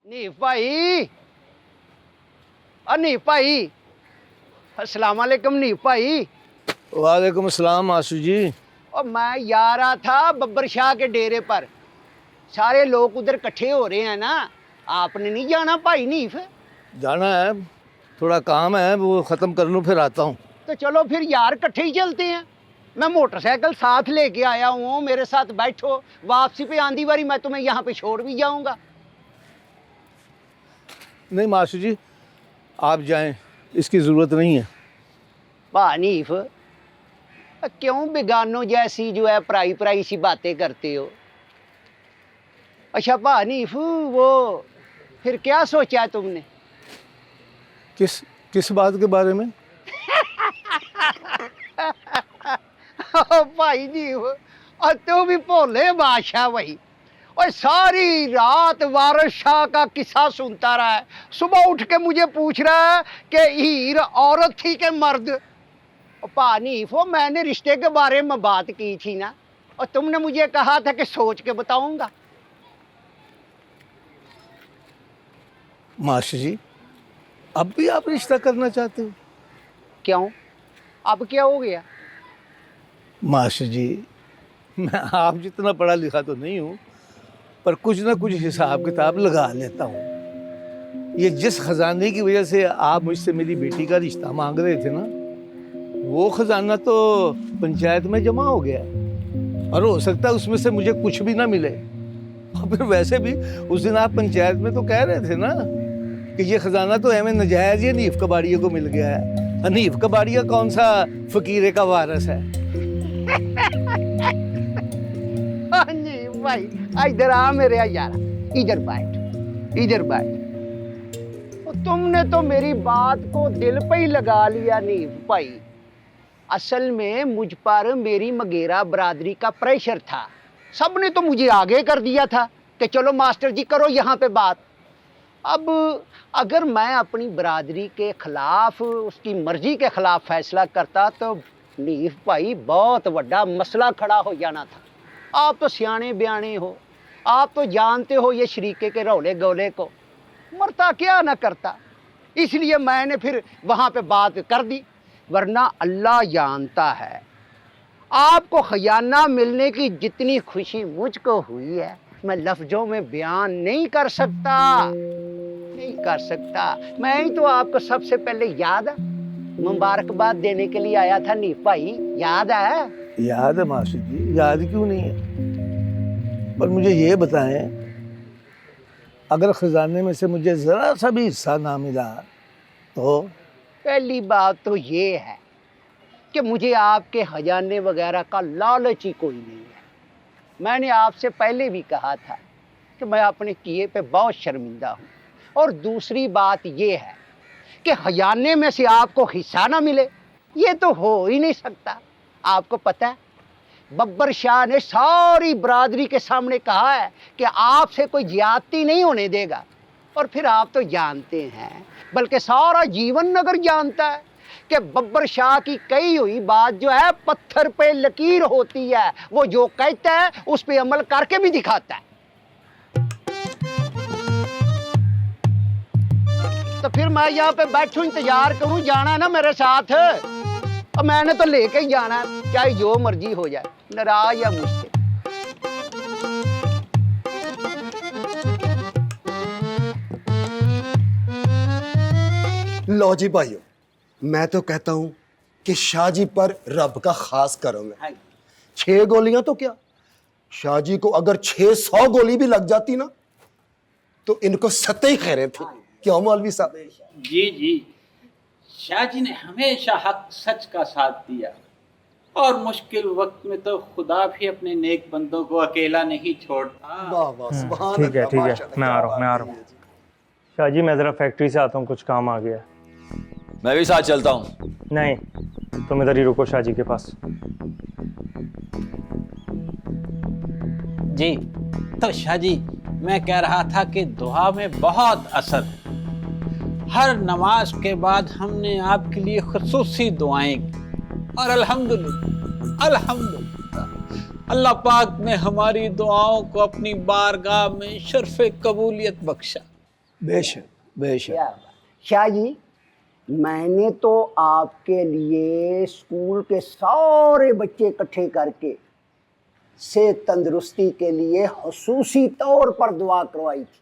नी भाई, नी भाई, अस्सलाम वालेकुम नी भाई। वालेकुम अस्सलाम आशू जी। और मैं जा रहा था बब्बर शाह के डेरे पर, सारे लोग उधर इकट्ठे हो रहे हैं ना, आपने नहीं जाना भाई नीफ? जाना है, थोड़ा काम है, वो ख़त्म कर लूँ फिर आता हूँ। तो चलो फिर यार इकट्ठे ही चलते हैं। मैं मोटरसाइकिल साथ लेके आया हूँ, मेरे साथ बैठो, वापसी पे आंधी बारी मैं तुम्हें यहाँ पे छोड़ भी जाऊँगा। नहीं माशू जी, आप जाएं, इसकी ज़रूरत नहीं है। हनीफ, क्यों बेगानों जैसी जो है पराई पराई सी बातें करते हो? अच्छा हनीफ, वो फिर क्या सोचा है तुमने? किस किस बात के बारे में? भाई जी, और तू भी भोले बादशाह भाई। और सारी रात वारिस शाह का किस्सा सुनता रहा है, सुबह उठ के मुझे पूछ रहा है कि हीर औरत थी के मर्द। पानीफ, मैंने रिश्ते के बारे में बात की थी ना, और तुमने मुझे कहा था कि सोच के बताऊंगा। माशू जी, अब भी आप रिश्ता करना चाहते हो? क्यों, अब क्या हो गया? माशू जी, मैं आप जितना पढ़ा लिखा तो नहीं हूँ, पर कुछ ना कुछ हिसाब किताब लगा लेता हूँ। ये जिस खजाने की वजह से आप मुझसे मेरी बेटी का रिश्ता मांग रहे थे ना, वो खजाना तो पंचायत में जमा हो गया है, और हो सकता है उसमें से मुझे कुछ भी ना मिले। और फिर वैसे भी उस दिन आप पंचायत में तो कह रहे थे ना कि ये खजाना तो हमें नजायज ही हनीफ कबाड़िया को मिल गया है। हनीफ कबाड़िया कौन सा फकीरे का वारिस है? हाँ जी भाई, इधर आ मेरे यार, इधर बैठ, इधर बैठ। तो तुमने तो मेरी बात को दिल पे ही लगा लिया नीफ भाई। असल में मुझ पर मेरी मगेरा बरादरी का प्रेशर था, सबने तो मुझे आगे कर दिया था कि चलो मास्टर जी करो यहाँ पे बात। अब अगर मैं अपनी बरादरी के खिलाफ, उसकी मर्जी के खिलाफ फैसला करता तो नीफ भाई बहुत बड़ा मसला खड़ा हो जाना था। आप तो सियाने बयाने हो, आप तो जानते हो ये शरीके के रौले गौले को, मरता क्या ना करता। इसलिए मैंने फिर वहाँ पे बात कर दी, वरना अल्लाह जानता है आपको खजाना मिलने की जितनी खुशी मुझको हुई है, मैं लफ्जों में बयान नहीं कर सकता, नहीं कर सकता। मैं ही तो आपको सबसे पहले याद है मुबारकबाद देने के लिए आया था नीफ भाई, याद है? याद है माशू जी, याद क्यों नहीं है? पर मुझे ये बताएं, अगर खजाने में से मुझे जरा सा भी हिस्सा ना मिला तो? पहली बात तो ये है कि मुझे आपके खजाने वगैरह का लालच ही कोई नहीं है। मैंने आपसे पहले भी कहा था कि मैं अपने किए पे बहुत शर्मिंदा हूँ। और दूसरी बात ये है कि खजाने में से आपको हिस्सा ना मिले, ये तो हो ही नहीं सकता। आपको पता है बब्बर शाह ने सारी बरादरी के सामने कहा है कि आपसे कोई ज्यादती नहीं होने देगा। और फिर आप तो जानते हैं, बल्कि सारा जीवन नगर जानता है कि बब्बर शाह की कही हुई बात जो है पत्थर पे लकीर होती है, वो जो कहता है उस पे अमल करके भी दिखाता है। तो फिर मैं यहाँ पे बैठूं इंतजार करूं, जाना है ना मेरे साथ? और मैंने तो लेके ही जाना है, चाहे जो मर्जी हो जाए, नाराज या मुझसे। लो जी भाइयों, मैं तो कहता हूं कि शाह जी पर रब का खास करम है। 6 गोलियां तो क्या, शाह जी को अगर 600 गोली भी लग जाती ना तो इनको सत्ते ही खैरे थे। क्यों मौलवी साहब? जी जी, शाह जी ने हमेशा हक सच का साथ दिया, और मुश्किल वक्त में तो खुदा भी अपने नेक बंदों को अकेला नहीं छोड़ता। वाह वाह, सुभान ठीक है अल्लाह, ठीक है, माशाअल्लाह, मैं आ क्या रहा हूँ मैं आ बात रहा हूँ। है जी। शाह जी, मैं ज़रा फैक्ट्री से आता हूँ, कुछ काम आ गया है। मैं भी साथ चलता हूँ। नहीं, तुम इधर ही रुको शाह जी के पास। जी तो शाह जी, मैं कह रहा था कि दुआ में बहुत असर है। हर नमाज के बाद हमने आपके लिए खुसूसी दुआएं की, और अल्हम्दुलिल्लाह अल्हम्दुलिल्लाह अल्लाह पाक ने हमारी दुआओं को अपनी बारगाह में शर्फ़ कबूलियत बख्शा। बेशक बेशक। क्या बात। शाह जी, मैंने तो आपके लिए स्कूल के सारे बच्चे इकट्ठे करके सेहत तंदुरुस्ती के लिए हुसूसी तौर पर दुआ करवाई थी।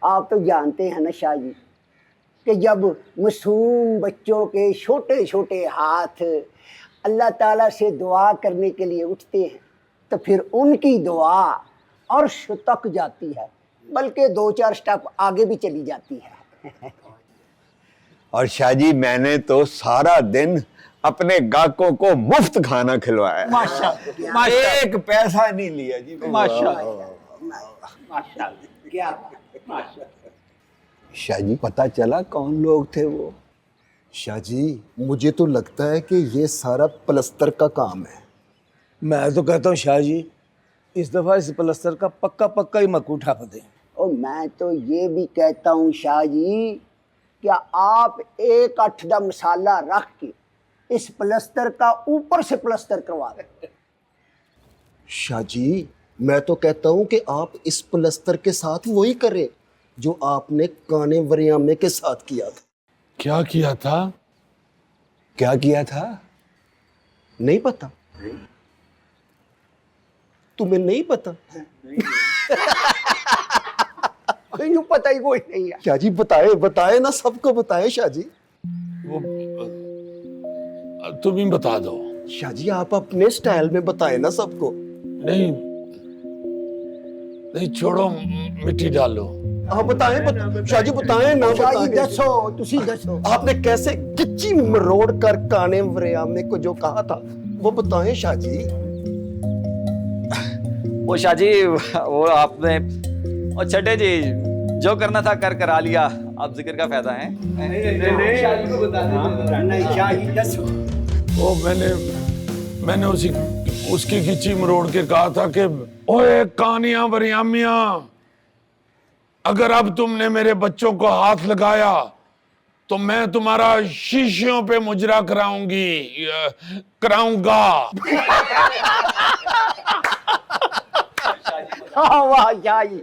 आप तो जानते हैं ना शाह जी कि जब मासूम बच्चों के छोटे छोटे हाथ अल्लाह ताला से दुआ करने के लिए उठते हैं तो फिर उनकी दुआ अर्श तक जाती है, बल्कि 2-4 स्टेप आगे भी चली जाती है। और शाह जी मैंने तो सारा दिन अपने गाहकों को मुफ्त खाना खिलवाया। माशाल्लाह, एक पैसा नहीं लिया जी। माशाल्लाह, माशाल्लाह, क्या बात, माशाल्लाह। शाह जी पता चला कौन लोग थे वो? शाह जी, मुझे तो लगता है कि ये सारा प्लस्तर का काम है। मैं तो कहता हूँ शाह जी, इस दफ़ा इस प्लस्तर का पक्का पक्का ही मकूठा दें। और मैं तो ये भी कहता हूँ शाह जी, क्या आप एक अठदा मसाला रख के इस प्लस्तर का ऊपर से प्लस्तर करवा दें। शाह जी, मैं तो कहता हूँ कि आप इस प्लस्तर के साथ वही करें जो आपने काने वरियामे के साथ किया था। क्या किया था? क्या किया था? नहीं पता? तुम्हें नहीं पता? यूं पता ही कोई नहीं है। शाह जी बताए बताए ना, सबको बताए शाह जी। तुम ही बता दो। शाह जी आप अपने स्टाइल में बताए ना सबको। नहीं नहीं छोड़ो, मिट्टी डालो। हाँ बताएं, शाह जी बताएं ना, शाह जी बताएं। दसो, तुसी दसो। आपने कैसे गिच्ची मरोड़ कर काने वरियामे को जो कहा था वो बताएं शाह जी। वो शाह जी, वो आपने, और छठे जी, जो करना था कर करा लिया, अब जिक्र का फायदा है। नहीं शाह जी दसो। वो मैंने उसकी खिंची मरोड़ के कहा था कि ओए कानियां वरियामियां, अगर अब तुमने मेरे बच्चों को हाथ लगाया तो मैं तुम्हारा शीशियों पे मुजरा कराऊंगा। वाह शाह जी।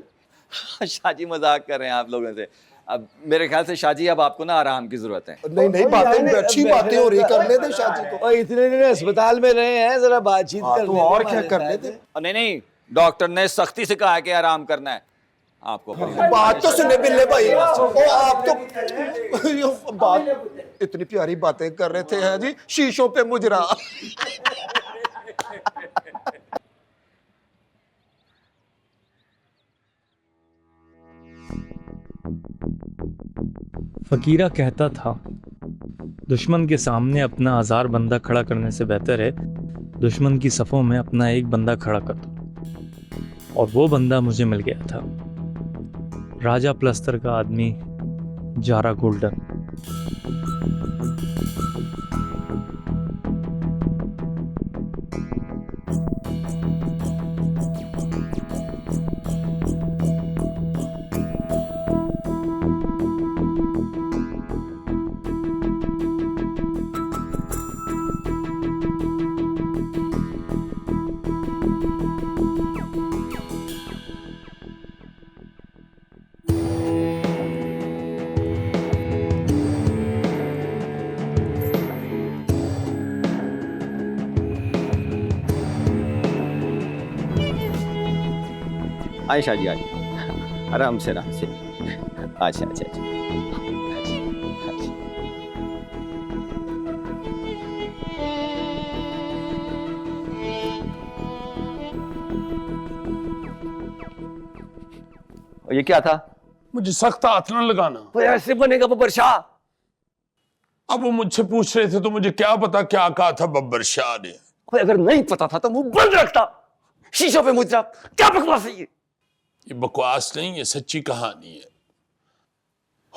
शाह जी मजाक कर रहे हैं आप लोगों से। अब मेरे ख्याल से शाह जी अब आपको ना आराम की जरूरत है। नहीं नहीं, बातें अच्छी बातें हो रही, करने दे शाह जी को। और इतने दिन अस्पताल में रहे हैं, जरा बातचीत कर तो और क्या करने दे। और नहीं, डॉक्टर ने सख्ती से कहा है कि आराम करना है आपको। बात तो सुने बिल्ले भाई, ओ आप तो बात इतनी प्यारी बातें कर रहे थे हैं जी, शीशों पे मुजरा। फकीरा कहता था, दुश्मन के सामने अपना 1000 बंदा खड़ा करने से बेहतर है दुश्मन की सफ़ों में अपना एक बंदा खड़ा कर दो। और वो बंदा मुझे मिल गया था, राजा प्लस्तर का आदमी जारा गोल्डन। आए शाह जी, आए आराम से आराम से। अच्छा अच्छा अच्छा। और ये क्या था? मुझे सख्त हाथ न लगाना। तो ऐसे बनेगा बब्बर शाह? अब वो मुझसे पूछ रहे थे तो मुझे क्या पता क्या कहा था बब्बर शाह ने। अगर नहीं पता था तो मुंह बंद रखता, शीशों पे मुजरा। क्या बकवास है ये बकवास नहीं, ये सच्ची कहानी है।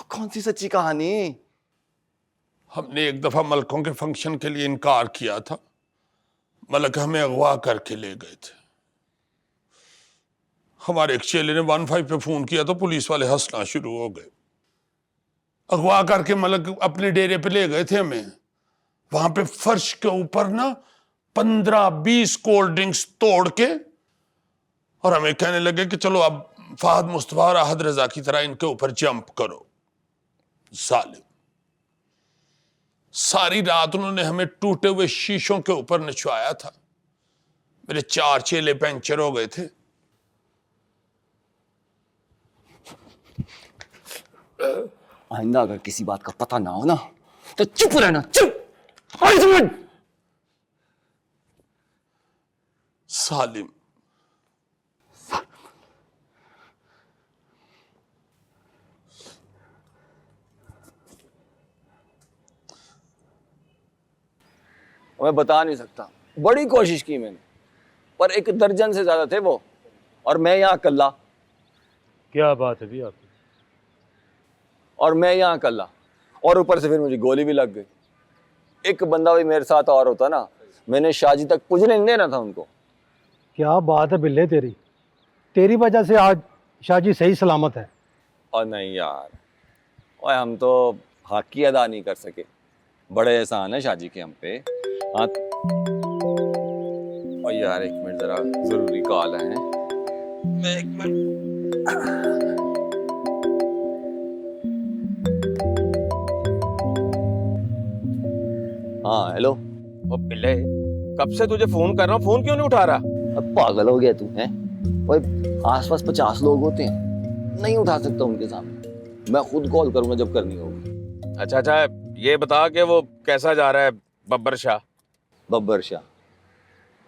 कौन सी सच्ची कहानी? हमने एक दफा मलकों के फंक्शन के लिए इनकार किया था। मलक हमें अगवा करके ले गए थे। हमारे एक चेले ने 15 पे फोन किया तो पुलिस वाले हंसना शुरू हो गए। अगवा करके मलक अपने डेरे पे ले गए थे हमें। वहां पे फर्श के ऊपर ना 15-20 कोल्ड ड्रिंक्स तोड़ के, और हमें कहने लगे कि चलो अब फहद मुस्तफा और अहद रजा की तरह इनके ऊपर जंप करो। जालिम, सारी रात उन्होंने हमें टूटे हुए शीशों के ऊपर नचवाया था। मेरे 4 चेले पंचर हो गए थे। आइंदा अगर किसी बात का पता ना हो ना तो चुप रहना, चुप। सालिम, मैं बता नहीं सकता, बड़ी कोशिश की मैंने, पर 1 दर्जन से ज्यादा थे वो, और मैं यहाँ अकेला। क्या बात है भी आपकी? और मैं यहाँ अकेला, और ऊपर से फिर मुझे गोली भी लग गई। एक बंदा भी मेरे साथ और होता ना, मैंने शाहजी तक पुजने नहीं देना था उनको। क्या बात है बिल्ले तेरी, तेरी वजह से आज शाहजी सही सलामत है। और नहीं यार, और हम तो हक की अदा नहीं कर सके। बड़े एहसान है शाहजी के हम पे। हाँ, और यार 1 मिनट, जरा जरूरी कॉल है। मैं 1 मिनट। हाँ हेलो। ओ पिल्ले, कब से तुझे फोन कर रहा हूँ, फोन क्यों नहीं उठा रहा? अब पागल हो गया तू है? ओए आसपास 50 लोग होते हैं, नहीं उठा सकता उनके सामने। मैं खुद कॉल करूंगा जब करनी होगी। अच्छा अच्छा, ये बता कि वो कैसा जा रहा है बब्बर शाह? बब्बर शाह?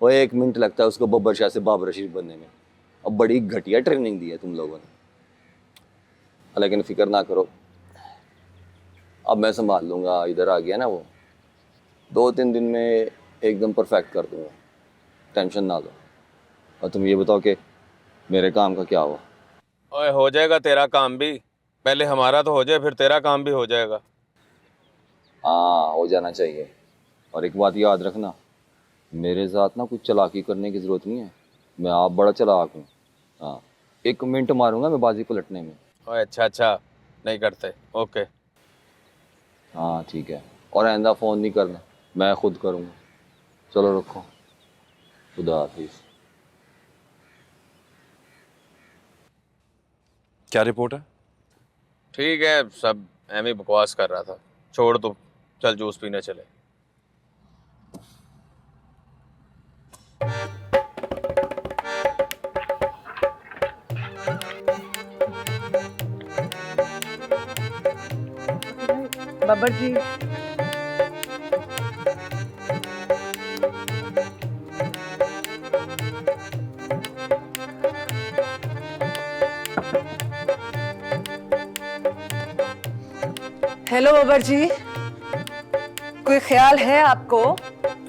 वो 1 मिनट लगता है उसको बब्बर शाह से बाबर शरीफ बनने में। अब बड़ी घटिया ट्रेनिंग दी है तुम लोगों ने। लेकिन फिक्र ना करो, अब मैं संभाल लूंगा। इधर आ गया ना वो, 2-3 दिन में एकदम परफेक्ट कर दूंगा, टेंशन ना लो। और तुम ये बताओ कि मेरे काम का क्या हुआ? ओए हो जाएगा तेरा काम भी, पहले हमारा तो हो जाए, फिर तेरा काम भी हो जाएगा। हाँ, हो जाना चाहिए। और एक बात याद रखना, मेरे साथ ना कुछ चालाकी करने की ज़रूरत नहीं है। मैं आप बड़ा चालाक हूँ। हाँ, 1 मिनट मारूंगा मैं बाजी पलटने में। ओए अच्छा अच्छा, नहीं करते। ओके हाँ ठीक है, और आइंदा फ़ोन नहीं करना, मैं खुद करूँगा। चलो रखो, खुदा हाफिज़। क्या रिपोर्ट है? ठीक है, सब एमी बकवास कर रहा था, छोड़ दो, चल जूस पीने चले। बब्बर जी, हेलो बब्बर जी, कोई ख्याल है आपको?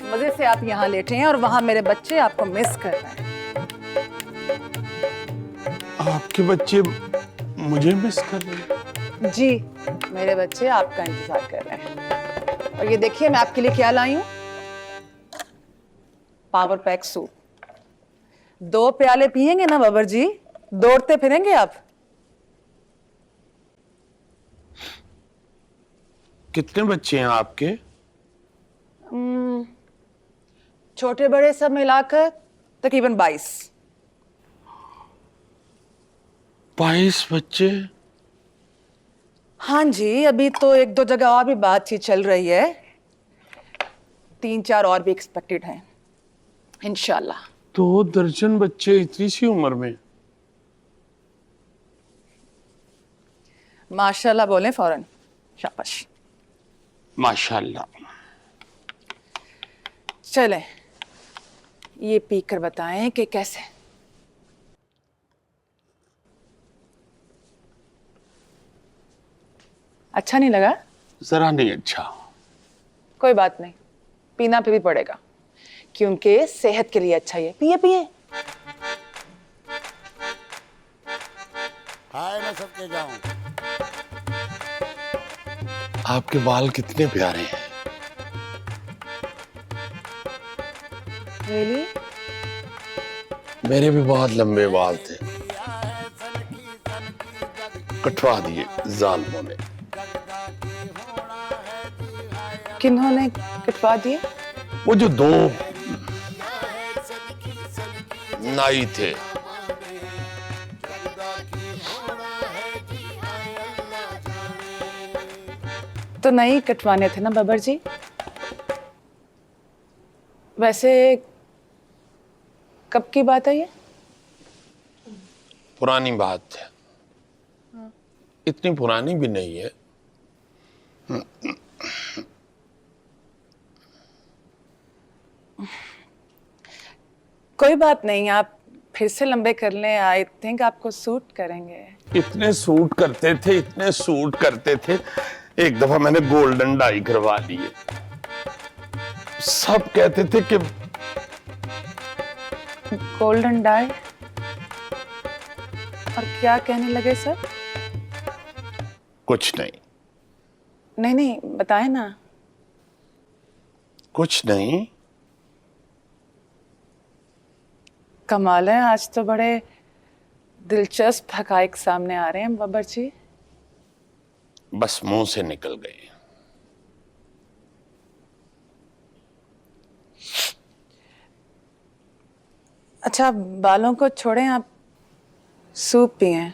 मजे से आप यहाँ लेटे हैं और वहां मेरे बच्चे आपको मिस कर रहे हैं। आपके बच्चे मुझे मिस कर रहे हैं? जी, मेरे बच्चे आपका इंतजार कर रहे हैं। और ये देखिए मैं आपके लिए क्या लाई हूँ, पावर पैक सूप। 2 प्याले पिएंगे ना बब्बर जी, दौड़ते फिरेंगे आप। कितने बच्चे हैं आपके? छोटे बड़े सब मिलाकर तकरीबन 22। 22 बच्चे? हाँ जी, अभी तो 1-2 जगह और भी बातचीत चल रही है, 3-4 और भी एक्सपेक्टेड हैं इंशाल्लाह। 2 दर्जन बच्चे इतनी सी उम्र में? माशाल्लाह बोलें फौरन, शाबाश। माशाल्लाह। चलें, ये पीकर बताएं कि कैसे। अच्छा नहीं लगा? जरा नहीं अच्छा। कोई बात नहीं, पीना भी पड़ेगा क्योंकि सेहत के लिए अच्छा है। पिए पिए। हाय मैं सबके जाऊं। आपके बाल कितने प्यारे हैं। Really? मेरे भी बहुत लंबे बाल थे, कटवा दिए जालिमों ने। किन्होंने कटवा दिए? वो जो 2 नाई थे, तो नहीं कटवाने थे ना बब्बर जी? वैसे कब की बात है ये? पुरानी बात है, इतनी पुरानी भी नहीं है। कोई बात नहीं, आप फिर से लंबे कर लें। आई थिंक आपको सूट करेंगे। इतने सूट करते थे, इतने सूट करते थे। एक दफा मैंने गोल्डन डाई करवा लिए। सब कहते थे कि गोल्डन डाई? और क्या कहने लगे सर? कुछ नहीं। नहीं नहीं, बताए ना। कुछ नहीं। कमाल है, आज तो बड़े दिलचस्प हकाइक सामने आ रहे हैं बब्बर जी। बस मुंह से निकल गए। अच्छा, बालों को छोड़ें, आप सूप पिएं।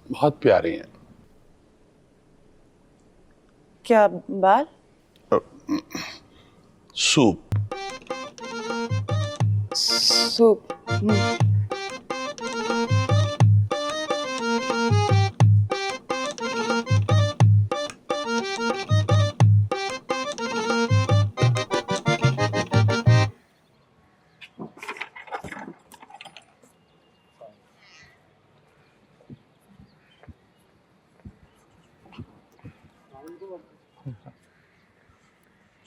बहुत प्यारे हैं। क्या बाल? सूप। सूप।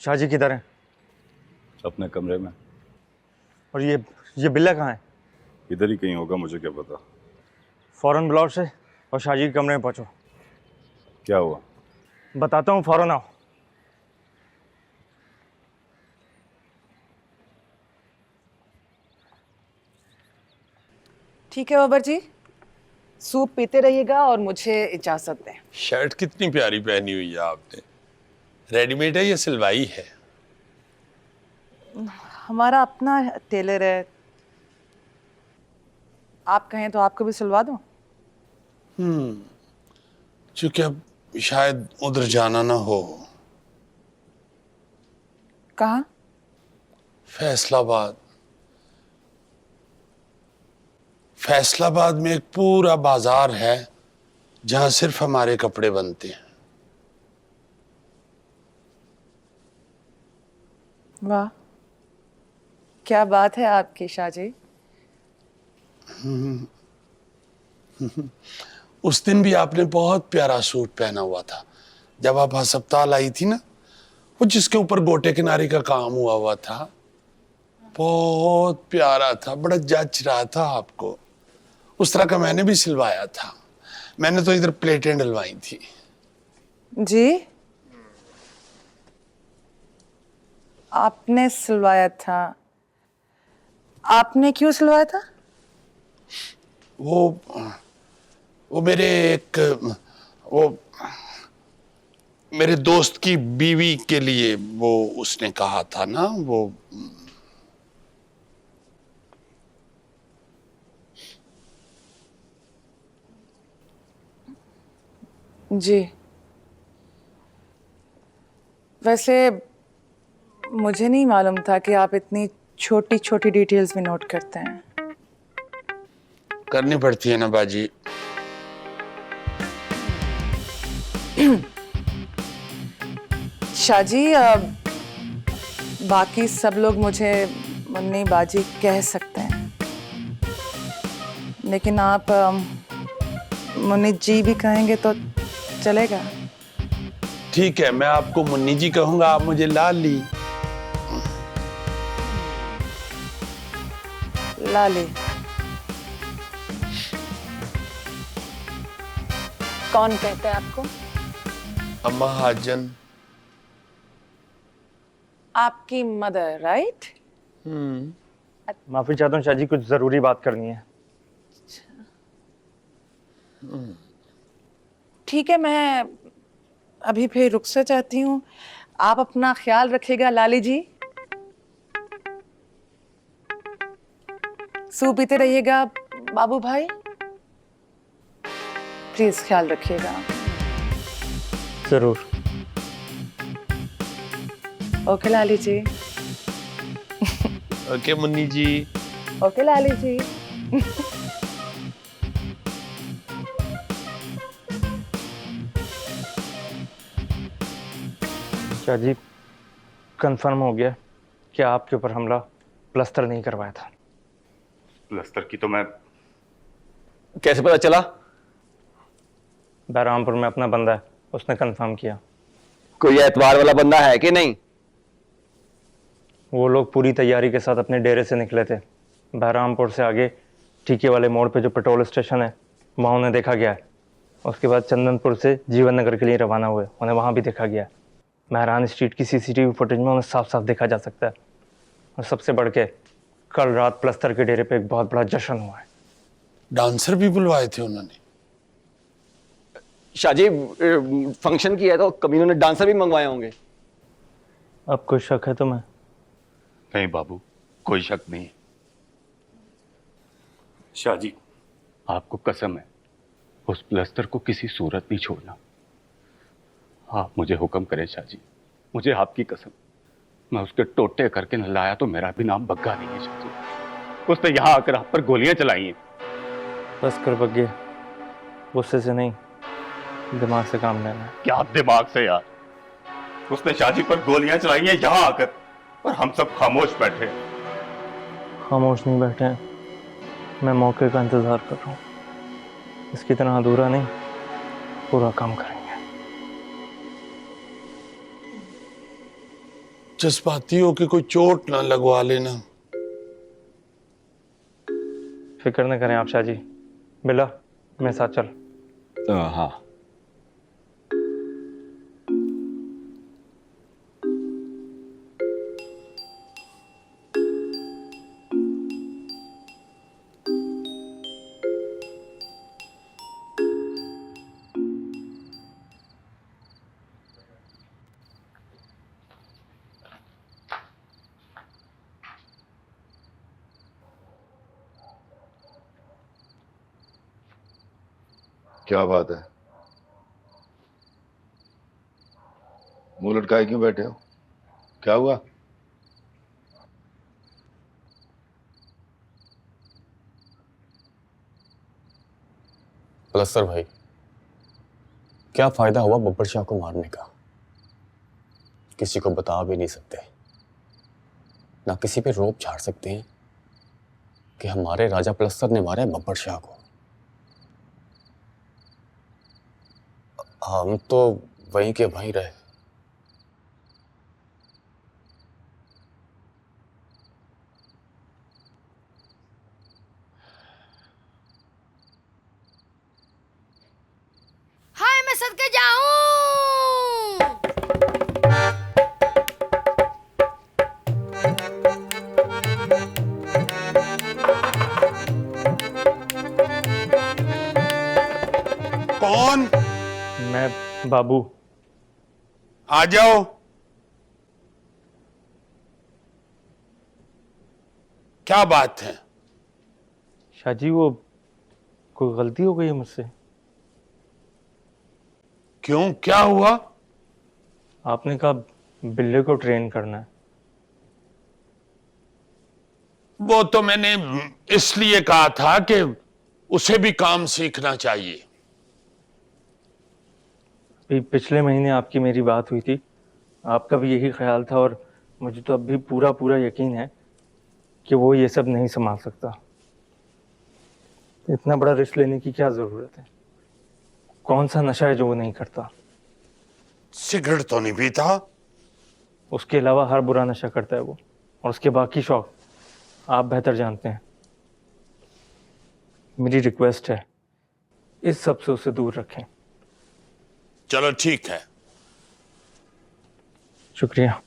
शाहजी किधर है? अपने कमरे में। और ये बिल्ला कहाँ है? इधर ही कहीं होगा, मुझे क्या पता। फौरन बुलाओ से और शाहजी के कमरे में पहुंचो। क्या हुआ? बताता हूँ, फौरन आओ। ठीक है बब्बर जी, सूप पीते रहिएगा और मुझे इजाजत दें। शर्ट कितनी प्यारी पहनी हुई है आपने। रेडीमेड है या सिलवाई है? हमारा अपना टेलर है, आप कहें तो आपको भी सिलवा दूं? क्योंकि अब शायद उधर जाना ना हो। कहाँ? फैसलाबाद। फैसलाबाद में एक पूरा बाजार है जहां सिर्फ हमारे कपड़े बनते हैं। वाह, क्या बात है आपकी शाहजी। उस दिन भी आपने बहुत प्यारा सूट पहना हुआ था जब आप अस्पताल आई थी ना, वो जिसके ऊपर गोटे किनारे का काम हुआ था। बहुत प्यारा था, बड़ा जच रहा था आपको। उस तरह का मैंने भी सिलवाया था। मैंने तो इधर प्लेटें डलवाई थी। जी, आपने सिलवाया था? आपने क्यों सिलवाया था? वो मेरे दोस्त की बीवी के लिए वो उसने कहा था ना। वो जी, वैसे मुझे नहीं मालूम था कि आप इतनी छोटी छोटी डिटेल्स भी नोट करते हैं। करनी पड़ती है ना बाजी। शाहजी, बाकी सब लोग मुझे मुन्नी बाजी कह सकते हैं, लेकिन आप मुन्नी जी भी कहेंगे तो चलेगा? ठीक है, मैं आपको मुन्नी जी कहूंगा, आप मुझे लाली। लाली? कौन कहता है आपको? अम्मा हाजन। आपकी मदर, राइट? माफी चाहता हूँ शाहजी, कुछ जरूरी बात करनी है। ठीक है, मैं अभी फिर रुखसत चाहती हूँ। आप अपना ख्याल रखिएगा लाली जी। सूप पीते रहिएगा, बाबू भाई प्लीज ख्याल रखिएगा। जरूर। ओके लाली जी। ओके मुन्नी जी। ओके लाली जी। शाह जी, कंफर्म हो गया कि आपके ऊपर हमला प्लास्टर नहीं करवाया था। प्लास्टर की तो मैं कैसे पता चला? बहरामपुर में अपना बंदा है, उसने कंफर्म किया। कोई एतवार वाला बंदा है कि नहीं? वो लोग पूरी तैयारी के साथ अपने डेरे से निकले थे। बहरामपुर से आगे ठीके वाले मोड़ पे जो पेट्रोल स्टेशन है वहाँ उन्हें देखा गया है। उसके बाद चंदनपुर से जीवन नगर के लिए रवाना हुए, उन्हें वहाँ भी देखा गया है। महरान स्ट्रीट की सीसीटीवी फुटेज में उन्हें साफ साफ देखा जा सकता है। और सबसे बढ़ के कल रात प्लस्तर के डेरे पे एक बहुत बड़ा जश्न हुआ है। डांसर भी बुलवाए थे उन्होंने? शाहजी, फंक्शन किया है तो कभी उन्होंने डांसर भी मंगवाए होंगे। अब कोई शक है तुम्हें? नहीं बाबू, कोई शक नहीं है। शाह जी, आपको कसम है, उस प्लास्टर को किसी सूरत नहीं छोड़ना। आप मुझे हुक्म करें शाह जी, मुझे आपकी कसम, मैं उसके टोटे करके न लाया तो मेरा भी नाम बग्गा नहीं है शाह जी। उसने यहाँ आकर आप पर गोलियां चलाई हैं। बस कर बग्गे, गुस्से से नहीं दिमाग से काम लेना है। क्या दिमाग से यार? उसने शाह जी पर गोलियां चलाई हैं यहाँ आकर, और हम सब खामोश बैठे हैं। खामोश नहीं बैठे हैं, मैं मौके का इंतजार कर रहा हूँ। इसकी तरह अधूरा नहीं, पूरा काम करेंगे। जज्बाती हो कि कोई चोट ना लगवा लेना। फिक्र न करें आप शाह जी। बिल्ला, मेरे साथ चल। हाँ। क्या बात है? मुंह लटकाए क्यों बैठे हो? क्या हुआ? प्लस्तर भाई, क्या फायदा हुआ बब्बर शाह को मारने का? किसी को बता भी नहीं सकते, ना किसी पे रोप झाड़ सकते हैं कि हमारे राजा प्लस्तर ने मारा है बब्बर शाह को। हम तो वहीं के वहीं रहे। हाय मैं सदके जाऊं। कौन? मैं बाबू। आ जाओ। क्या बात है? शाह जी, वो कोई गलती हो गई है मुझसे। क्यों, क्या हुआ? आपने कहा बिल्ले को ट्रेन करना है। वो तो मैंने इसलिए कहा था कि उसे भी काम सीखना चाहिए। पिछले महीने आपकी मेरी बात हुई थी, आपका भी यही ख्याल था, और मुझे तो अब भी पूरा पूरा यकीन है कि वो ये सब नहीं संभाल सकता। इतना बड़ा रिस्क लेने की क्या जरूरत है? कौन सा नशा है जो वो नहीं करता? सिगरेट तो नहीं पीता। उसके अलावा हर बुरा नशा करता है वो, और उसके बाकी शौक आप बेहतर जानते हैं। मेरी रिक्वेस्ट है, इस सब से उसे दूर रखें। चलो ठीक है। शुक्रिया।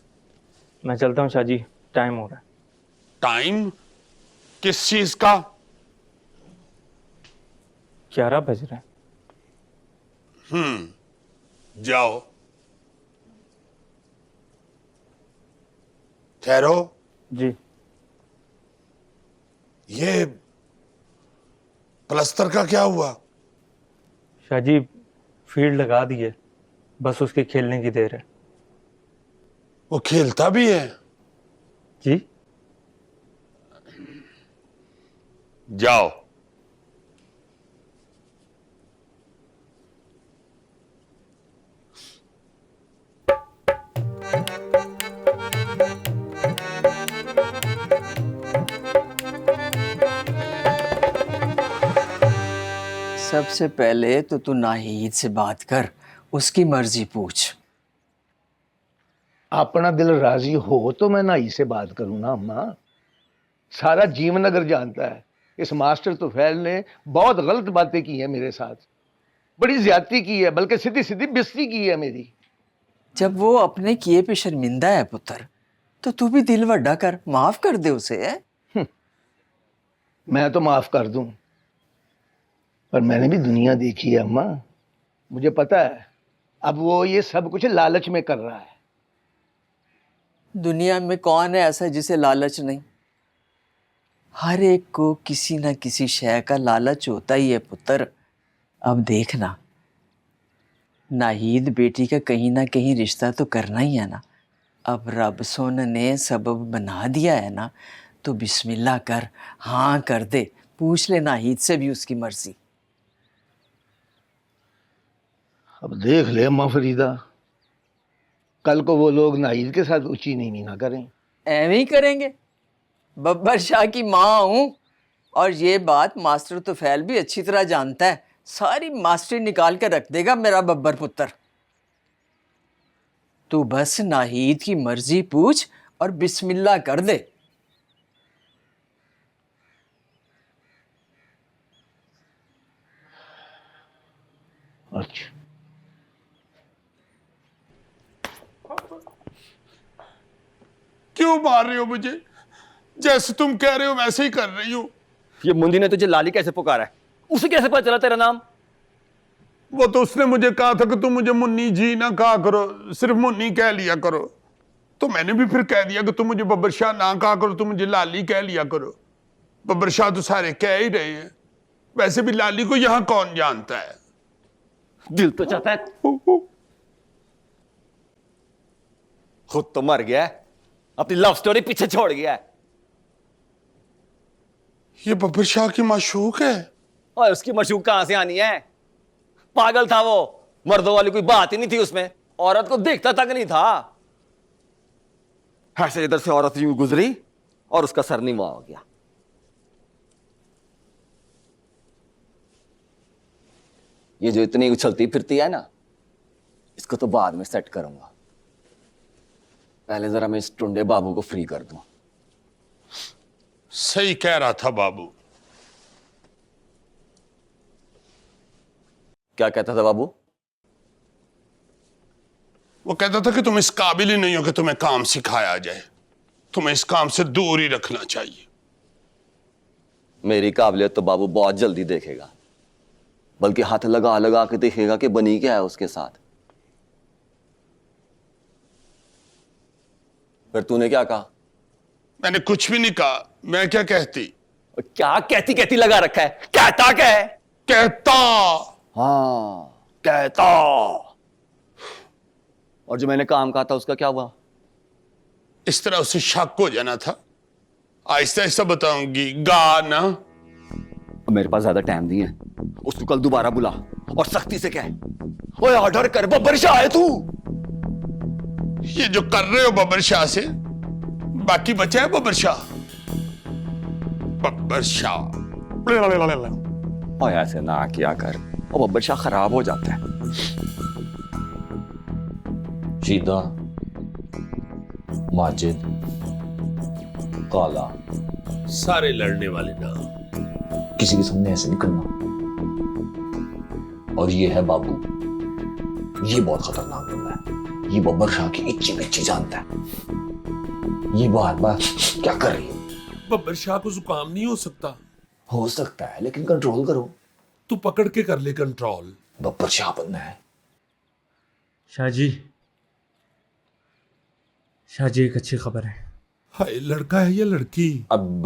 मैं चलता हूँ शाह जी, टाइम हो रहा है। टाइम किस चीज का? 11 बज रहे हैं। जाओ। ठहरो। जी। प्लास्टर का क्या हुआ? शाहजी फील्ड लगा दी है, बस उसके खेलने की देर है। वो खेलता भी है? जी। जाओ। सबसे पहले तो तू नाहीद से बात कर, उसकी मर्जी पूछ। अपना दिल राजी हो तो मैं नाई से बात करूं ना अम्मा। सारा जीवनगर जानता है इस मास्टर तुफैल ने बहुत गलत बातें की हैं मेरे साथ, बड़ी ज्यादती की है, बल्कि सीधी सीधी बेइज्जती की है मेरी। जब वो अपने किए पे शर्मिंदा है पुत्र, तो तू भी दिल वड्डा कर, माफ कर दे उसे। मैं तो माफ कर दूं, पर मैंने भी दुनिया देखी है अम्मा। मुझे पता है अब वो ये सब कुछ लालच में कर रहा है। दुनिया में कौन है ऐसा जिसे लालच नहीं? हर एक को किसी ना किसी शय का लालच होता ही है पुत्र। अब देखना, नाहीद बेटी का कहीं ना कहीं रिश्ता तो करना ही है ना। अब रब सोन ने सबब बना दिया है ना, तो बिस्मिल्लाह कर, हाँ कर दे। पूछ ले नाहीद से भी उसकी मर्जी। अब देख ले अम्मा फरीदा, कल को वो लोग नाहीद के साथ ऊंची नीवी ना करें। ऐਵੇਂ ही करेंगे? बब्बर शाह की माँ हूँ, और ये बात मास्टर तुफैल भी अच्छी तरह जानता है। सारी मास्टरी निकाल के रख देगा मेरा बब्बर पुत्र। तू बस नाहीद की मर्जी पूछ और बिस्मिल्लाह कर दे। अच्छा, क्यों मार रहे हो मुझे? जैसे तुम कह रहे हो वैसे ही कर रही हूं। ये मुंडी ने तुझे लाली कैसे पुकारा है? उसे कैसे पता चला तेरा नाम? वो तो उसने मुझे कहा था कि तुम मुझे मुन्नी जी ना कहा करो, सिर्फ मुन्नी कह लिया करो। तो मैंने भी फिर कह दिया कि तुम मुझे बब्बर शाह ना कहा करो, तुम मुझे लाली कह लिया करो। बब्बर शाह तो सारे कह ही रहे हैं। वैसे भी लाली को यहां कौन जानता है? दिल तो चाहता है, खुद तो मर गया है, अपनी लव स्टोरी पीछे छोड़ गया है। ये बब्बर शाह की माशूक है। और उसकी माशूक कहां से आनी है? पागल था वो, मर्दों वाली कोई बात ही नहीं थी उसमें, औरत को देखता तक नहीं था। ऐसे इधर से औरत यूं गुजरी और उसका सर नीवा हो गया। ये जो इतनी उछलती फिरती है ना, इसको तो बाद में सेट करूंगा। पहले जरा मैं इस टुंडे बाबू को फ्री कर दूं। सही कह रहा था बाबू। क्या कहता था बाबू? वो कहता था कि तुम इस काबिल ही नहीं हो कि तुम्हें काम सिखाया जाए, तुम्हें इस काम से दूर ही रखना चाहिए। मेरी काबिलियत तो बाबू बहुत जल्दी देखेगा, बल्कि हाथ लगा लगा के देखेगा कि बनी क्या है उसके साथ। फिर तूने क्या कहा? मैंने कुछ भी नहीं कहा। मैं क्या कहती? क्या कहती कहती लगा रखा है? कहता क्या है? कहता। हाँ, कहता। और जो मैंने काम कहा था उसका क्या हुआ? इस तरह उसे शक हो जाना था। आहिस्ता आहिस्ता बताऊंगी, गा ना। मेरे पास ज्यादा टाइम नहीं है, उसको कल दोबारा बुला और सख्ती से कह, ओए ऑर्डर कर, बब्बर शाह है तू। ये जो कर रहे हो बब्बर शाह से, बाकी बचा है बब्बर शाह। बब्बर शाह और ऐसे ना किया कर, और बब्बर शाह खराब हो जाता है। शीदा, माजिद, काला, सारे लड़ने वाले नाम। किसी के सामने ऐसे नहीं करना। और ये है बाबू, ये बहुत खतरनाक बंदा है। ये बब्बर शाह की इच्छी बिच्छी जानता है। ये बार बार क्या कर रही है? बब्बर शाह को जुकाम नहीं हो सकता? हो सकता है, लेकिन कंट्रोल करो। तू पकड़ के कर ले कंट्रोल। बब्बर शाह बनना है। शाहजी, शाहजी एक अच्छी खबर है। हाय, लड़का है या लड़की? अब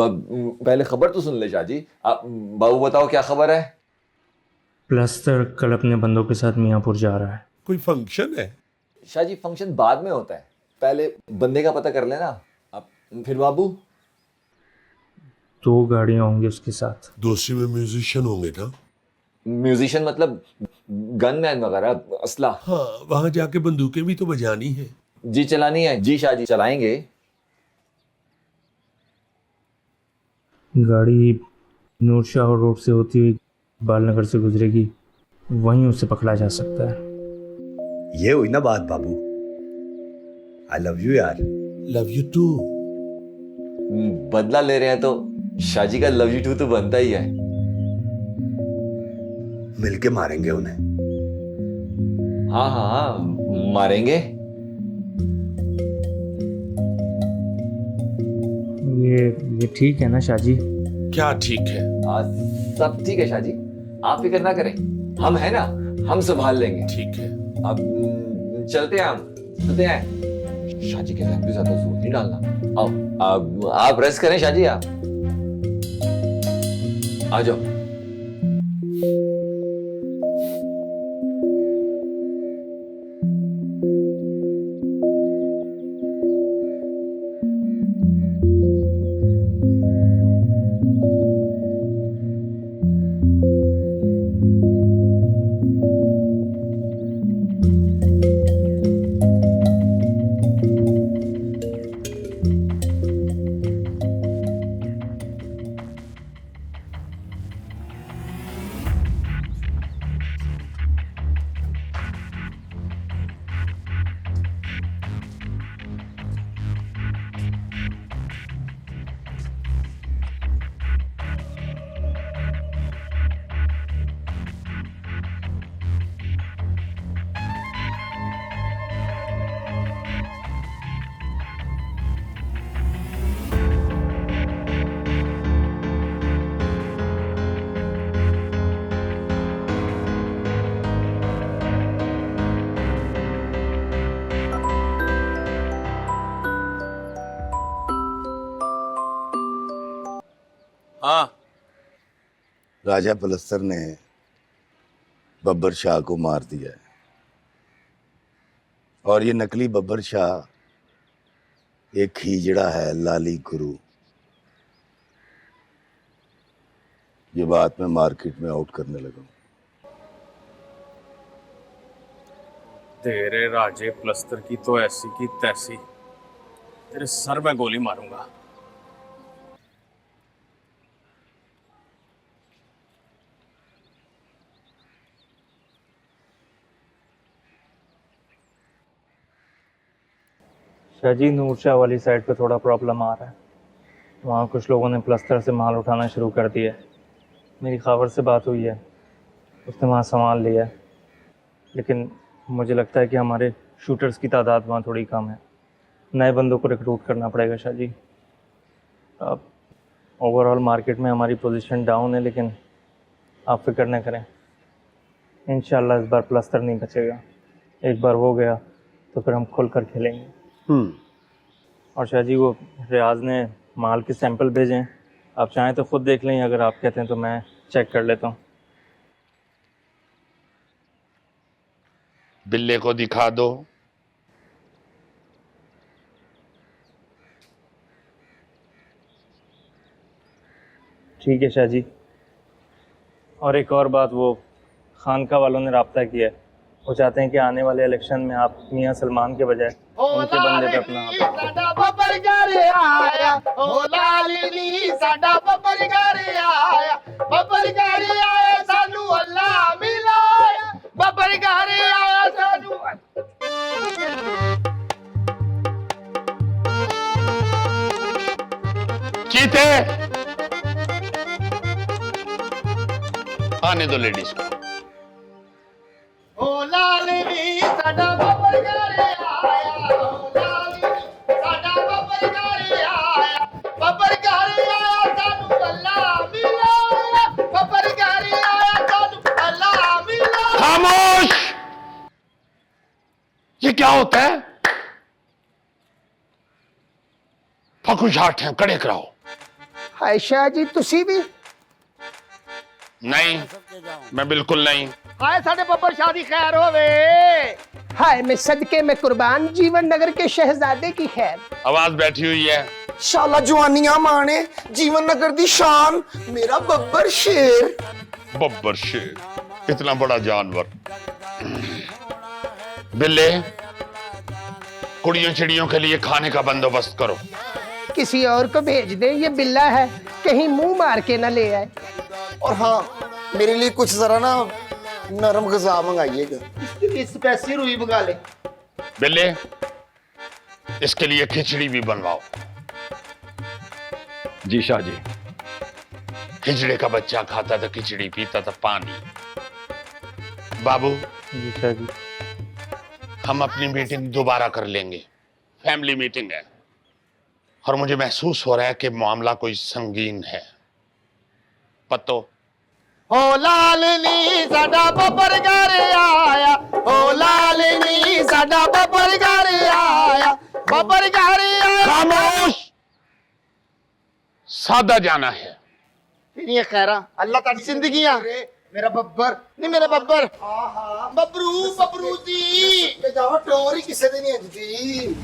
पहले खबर तो सुन ले शाहजी। आप बाबू बताओ क्या खबर है? प्लस्तर कल अपने बंदों के साथ मियांपुर जा रहा है। कोई फंक्शन है? शाहजी फंक्शन बाद में होता है, पहले बंदे का पता कर लेना। अब फिर बाबू 2 गाड़ियां होंगी उसके साथ। दोस्ती में म्यूजिशियन होंगे ना? म्यूजिशियन मतलब गनमैन वगैरह, असला? हाँ, वहां जाके बंदूकें भी तो बजानी है। जी चलानी है। जी शाहजी चलाएंगे। गाड़ी नूर शाह रोड से होती हुई बालनगर से गुजरेगी, वहीं उसे पकड़ा जा सकता है। ये हुई ना बात बाबू। आई लव यू यार। Love you too. बदला ले रहे हैं तो शाहजी का लव यू टू तो बनता ही है। मिलके मारेंगे उन्हें। हाँ हाँ हाँ, मारेंगे। ये ठीक है ना शाहजी? क्या ठीक है? सब ठीक है शाहजी, आप फिक्र ना करें, हम है ना, हम संभाल लेंगे। ठीक है। अब चलते हैं, हम चलते हैं। शाहजी के साथ भी ज्यादा जोर नहीं डालना। अब आप रेस्ट करें शाहजी, आप आ जाओ। हाँ, राजा पलस्तर ने बब्बर शाह को मार दिया है, और ये नकली बब्बर शाह एक खीजड़ा है, लाली गुरु। ये बात मैं मार्केट में आउट करने लगा हूं। तेरे राजे प्लस्तर की तो ऐसी की तैसी, तेरे सर में गोली मारूंगा। शाहजी, नूरशाह वाली साइड पे थोड़ा प्रॉब्लम आ रहा है। वहाँ कुछ लोगों ने प्लस्तर से माल उठाना शुरू कर दिया है। मेरी खबर से बात हुई है, उसने वहाँ सामान लिया है, लेकिन मुझे लगता है कि हमारे शूटर्स की तादाद वहाँ थोड़ी कम है। नए बंदों को रिक्रूट करना पड़ेगा शाहजी। अब ओवरऑल मार्केट में हमारी पोजीशन डाउन है, लेकिन आप फिक्र न करें, इंशाल्लाह इस बार प्लस्तर नहीं बचेगा। एक बार हो गया तो फिर हम खुल कर खेलेंगे। और शाहजी, वो रियाज ने माल के सैंपल भेजे हैं, आप चाहें तो खुद देख लें, अगर आप कहते हैं तो मैं चेक कर लेता हूँ। बिल्ले को दिखा दो। ठीक है शाहजी। और एक और बात, वो खानका वालों ने राब्ता किया है, वो चाहते हैं कि आने वाले इलेक्शन में आप मियां सलमान के बजाय उनके बंदे पे अपना साडा बब्बर घर आया, ओ लालनी साडा बब्बर घर आया, बब्बर घर आया सानू अल्लाह मिलाया, बब्बर घर आया सानू। चीते, आने दो लेडीज को। ओ लालनी साडा बब्बर घर आया, ओ लालनी साडा बब्बर घर आया, बब्बर घर आया सानू अल्लाह मिलाया, बब्बर घर आया सानू अल्लाह मिलाया। खामोश! ये क्या होता है? बिल्कुल शार्ट हैं, कड़े कराओ। हाय शाह जी तुसी भी नहीं, मैं बिल्कुल नहीं। हाय साडे बब्बर शाह दी खैर होवे। हाय मैं सदके में कुर्बान जीवन नगर के शहजादे की खैर। आवाज बैठी हुई है। शाला जवानियां माने जीवन नगर दी शान मेरा बब्बर शेर। बब्बर शेर, इतना बड़ा जानवर। बिल्ले, कुड़ियों चिड़ियों के लिए खाने का बंदोबस्त करो। किसी और को भेज दे, ये बिल्ला है कहीं मुंह मार के ना ले आए। और हाँ, मेरे लिए कुछ जरा ना नरम गजा मंगाइएगा। इसके लिए स्पेशल रुई मंगा ले। बिल्ले, इसके लिए खिचड़ी भी बनवाओ। जी शाह जी। खिचड़े का बच्चा खाता था खिचड़ी, पीता था पानी। बाबू जी शाह जी। हम अपनी मीटिंग दोबारा कर लेंगे, फैमिली मीटिंग है, और मुझे महसूस हो रहा है कि मामला कोई संगीन है। पत्तो ओ लालनी साडा बब्बर घर आया, ओ लालनी साडा बब्बर घर आया, बब्बर घर आया। खामोश, सादा जाना है। ये खैरा अल्लाह तारी जिंदगियां। मेरा बब्बर नहीं, मेरा बब्बर बबरू बबरू दी जाओ टोरी किसे दी नहीं जी।